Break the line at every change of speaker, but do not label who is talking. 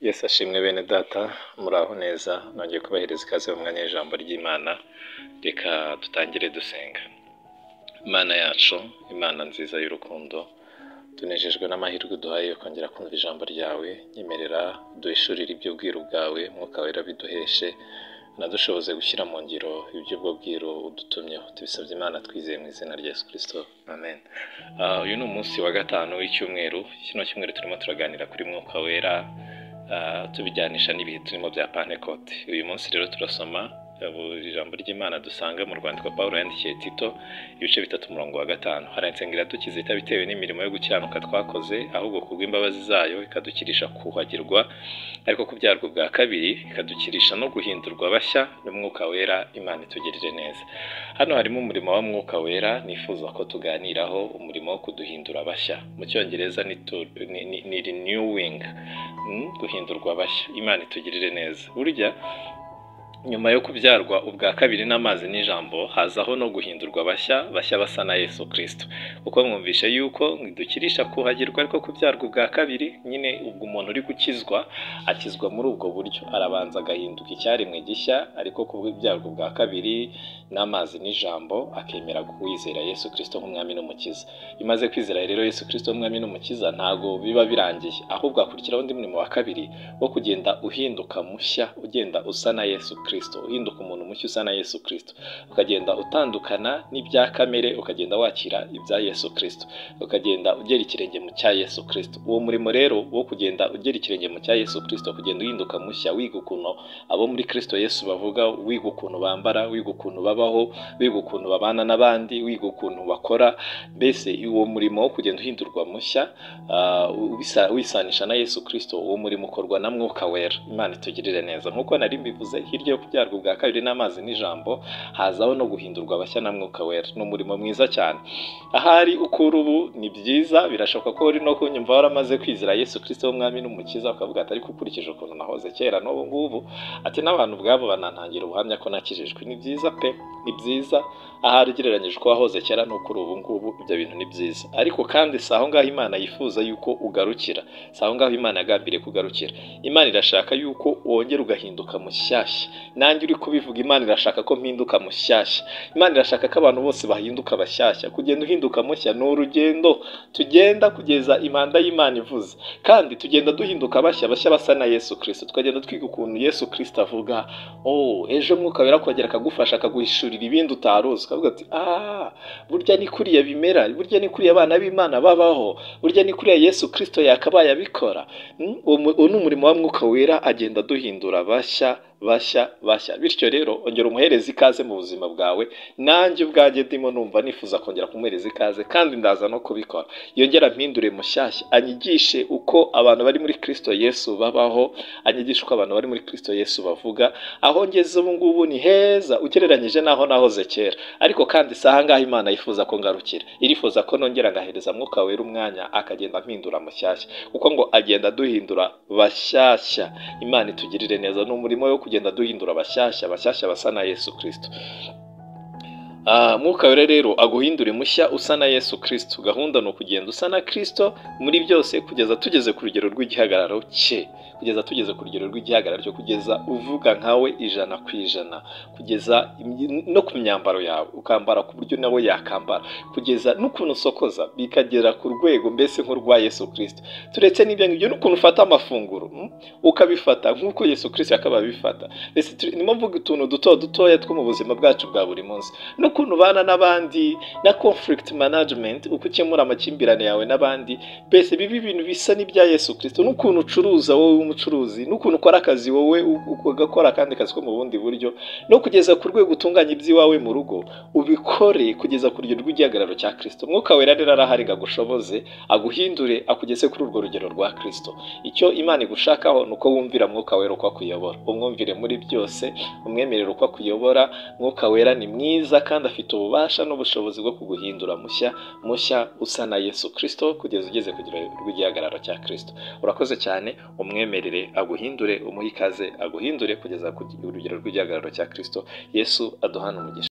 Yesu ashimwe bene data, muraho neza, nongeye kubahereza ikaze mu mwanya w'ijambo ry'Imana. Reka dutangire dusenga. Imana yacu, Imana nziza y'urukundo, tunejejwe n'amahirwe duhaye yo kongera kumva ijambo ryawe. Nyemerera duhishurire iby'ubwiru bwawe, Mwuka Wera biduheshe, nadushoboze gushyira mu ngiro iby'ubwo bwiru udutumyeho. Tubisabye Imana twizeye mu izina rya Yesu Kristo, amen. Uyu ni umunsi wa gatanu w'icyumweru. Kino cyumweru turimo turaganira kuri Mwuka Wera, tubijyanisha n'ibihe turimo bya Pentecote. Uyu munsi rero turasoma ijambo ry'Imana dusanga mu rwandiko Pawulo yandikiye Tito, ibice 3:5. Haranditse dukize itabitewe n'imirimo yo gukiranuka twakoze, ahubwo kubw'imbabazi zayo ikadukirisha kuhagirwa, ariko kubyarwa bwa kabiri ikadukirisha no guhindurwa bashya n'Umwuka Wera. Imana itugirire neza. Hano harimo umurimo wa Mwuka Wera nifuza ko tuganiraho, umurimo wo kuduhindura bashya. Mu Cyongereza ni renewing, guhindurwa bashya. Imana itugirire neza. Burya nyuma yo kubyarwa ubwa kabiri n'amazi n'ijambo, hazaho no guhindurwa bashya basa na Yesu Kristo. Uko mwumvishe yuko dukirisha kuhagirwa, ariko kubyarwa ubwa kabiri nyine ubwo umuntu uri gukizwa akizwa muri ubwo buryo, arabanza agahinduka icyaremwe gishya, ariko kubyarwa ubwa kabiri n'amazi n'ijambo akemera kwizera Yesu Kristo nk'umwami n'umukiza. Imaze kwizera rero Yesu Kristo nk'umwami n'umukiza, ntago biba birangiye, ahubwo akurikiraho undi murimo wa kabiri wo kugenda uhinduka mushya, ugenda usa na Yesu Kristo, uhinduka umuntu mushya usa na Yesu Kristo, ukagenda utandukana n'ibya kamere, ukagenda wakira ibya Yesu Kristo, ukagenda ugera ikirenge mu cya Yesu Kristo. Uwo murimo rero wo kugenda ugera ikirenge mu cya Yesu Kristo, kugenda uhinduka mushya, wiga ukuntu abo muri Kristo Yesu bavuga, wiga ukuntu bambara, wiga ukuntu babaho, wiga ukuntu babana n'abandi, wiga ukuntu bakora. Mbese uwo murimo wo kugenda uhindurwa mushya, wisanisha na Yesu Kristo, uwo murimo ukorwa na Mwuka Wera. Imana itugirire neza. Nk'uko nari mbivuze, hirya yo kubyarwa ubwa kabiri n'amazi n'ijambo, hazaho no guhindurwa bashya na Mwuka Wera. Ni umurimo mwiza cyane. Ahari ukuri ubu ni byiza, birashoboka ko uri no kunyumva waramaze kwizera Yesu Kristo w'umwami n'umukiza, ukavuga ati ariko ukurikije ukuntu nahoze kera n'ubu ngubu, ati n'abantu ubwabo banantangira ubuhamya ko nakijijwe. Ni byiza pe, ni byiza. Ahari ugereranyije uko wahoze kera n'ukuri ubu ngubu, ibyo bintu ni byiza. Ariko kandi si aho ngaho Imana yifuza yuko ugarukira, si aho ngaho Imana yagambiriye kugarukira. Imana irashaka yuko wongera ugahinduka mushyashya. Nanjye uri kubivuga, Imana irashaka ko mpinduka mushyashya. Imana irashaka ko abantu bose bahinduka bashyashya. Kugenda uhinduka mushya ni urugendo tugenda kugeza impanda y'Imana ivuze, kandi tugenda duhinduka bashya basa na Yesu Kristo. Tukagenda twiga ukuntu Yesu Kristo avuga. Ejo Mwuka Wera akongera akagufasha, akaguhishurira ibindi utaruzi, ukavuga ati burya ni kuriya bimera, burya ni kuriya abana b'Imana babaho, burya ni kuriya Yesu Kristo yakabaye abikora. Uwo ni umurimo wa Mwuka Wera, agenda duhindura bashya. Bityo rero ongera umuhereza ikaze mu buzima bwawe. Nanjye ubwanjye ndimo numva nifuza kongera kumuhereza ikaze, kandi ndaza no kubikora. Yongera mpindure mushyashya, anyigishe uko abantu bari muri Kristo Yesu babaho, anyigishe uko abantu bari muri Kristo Yesu bavuga. Aho ngeze ubu ngubu ni heza ugereranyije naho nahoze kera, ariko kandi si aha ngaha Imana yifuza ko ngarukira. Irifuza ko nongera ngahereza Mwuka Wera umwanya, akagenda mpindura mushyashya, kuko ngo agenda duhindura bashyashya. Imana itugirire neza. Ni umurimo wo kugenda duhindura bashyashya basa na Yesu Kristo. Mwuka Wera rero aguhindure mushya usa na Yesu Kristo. Gahunda ni ukugenda usa na Kristo muri byose, kugeza tugeze ku rugero rw'igihagararo cye, kugeza tugeze ku rugero rw'igihagararo cyo, kugeza uvuga nkawe 100%, kugeza no ku myambaro yawe ukambara ku buryo nawe yakambara, kugeza n'ukuntu usokoza bikagera ku rwego mbese nk'urwa Yesu Kristo. Turetse n'ibyo ngibyo, n'ukuntu ufata amafunguro ukabifata nk'uko Yesu Kristo yakabaye abifata. Mbese nimo mvuga utuntu dutoya two mu buzima bwacu bwa buri munsi, n'ukuntu ubana n'abandi, na conflict management, uko ukemura amakimbirane yawe n'abandi. Mbese bibi ibintu bisa n'ibya Yesu Kristo. N'ukuntu ucuruza wowe umucuruzi, n'ukuntu ukora akazi wowe ugakora akandi kazi ko mu bundi buryo, no kugeza ku rwego utunganya iby'iwawe mu rugo ubikore kugeza ku rugero rw'igihagararo cya Kristo. Mwuka Wera rero arahari ngo agushoboze, aguhindure, akugeze kuri urwo rugero rwa Kristo. Icyo Imana igushakaho ni uko wumvira Mwuka Wera uko akuyobora, umwumvire muri byose, umwemerere uko akuyobora. Mwuka Wera ni mwiza, kandi afite ububasha n'ubushobozi bwo kuguhindura mushya usa na Yesu Kristo, kugeza ugeze ku rugero rw'igihagararo cya Kristo. Urakoze cyane. Umwemerere aguhindure, umuhe ikaze aguhindure kugeza ku rugero rw'igihagararo cya Kristo. Yesu aduhane umugisha.